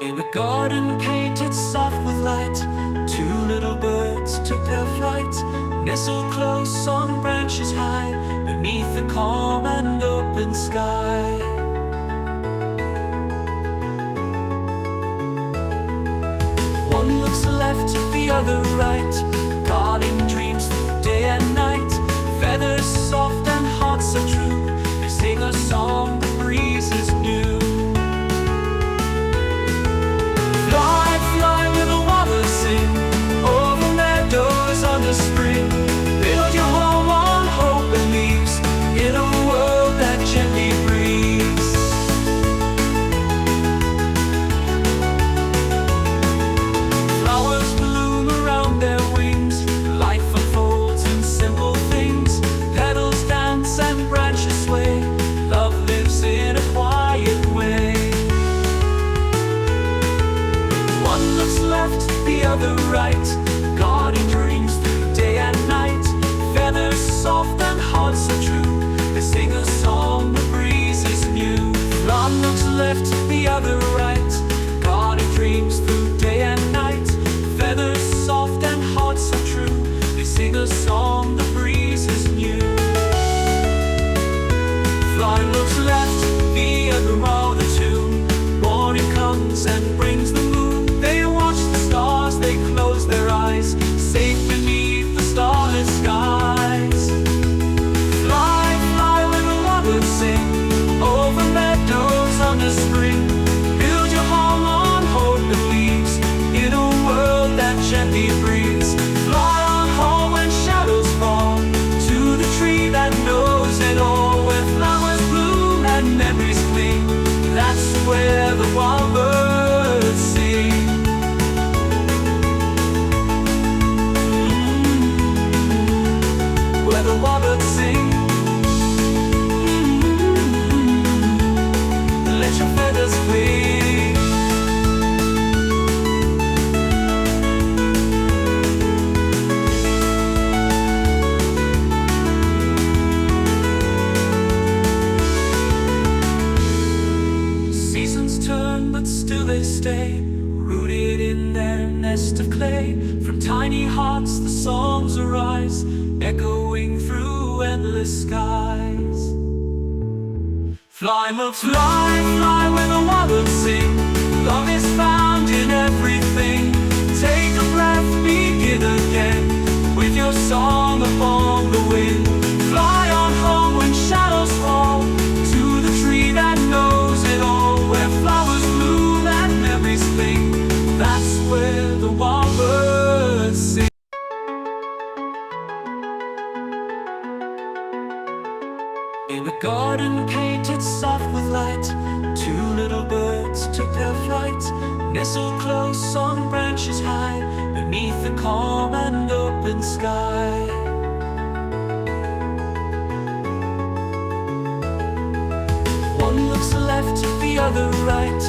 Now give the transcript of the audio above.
In a garden painted soft with light, two little birds took their flight, nestled close on branches high, beneath the calm and open sky. One looks left, the other right, guarding dreams through day and night. Feathers soft and hearts so true, they sing a song the breezes new. Fly, fly, little warbler, sing over meadows under spring. Build your home on hope and leaves in a world that gently breathes. Flowers bloom around their wings, life unfolds in simple things. Petals dance and branches sway, love lives in a quiet way. One looks left, the other right, guarding dreams through day and night. Feathers soft and hearts so true, they sing a song the breezes new. One looks left, the other right, guarding dreams through day and night. Feathers soft and hearts so true, they sing a song the breezes new. Fly looks left, the other while the tune. Morning comes and brings the moon. They watch the stars, they close their eyes, safe beneath the starlit skies. Fly, fly, little lovers, sing over meadows under spring. Build your home on hope and leaves in a world that gently breathes. Fly on home when shadows fall, to the tree that knows it all, where flowers bloom and memories cling. That's where the wild birds sing. Where the warbirds sing. Let your feathers flee. Seasons turn, but still they stay, rooted in their nest of clay. From tiny hearts the songs arise, echoing through endless skies. Fly, look, fly, fly, where the warbirds sing. Love is found in everything. Take a breath, begin again, with your song upon the wind. Fly on home when shadows fall, to the tree that knows it all, where flowers bloom and memories cling. That's where the warbirds sing. In a garden painted soft with light, two little birds took their flight, nestled close on branches high, beneath the calm and open sky. One looks left, the other right,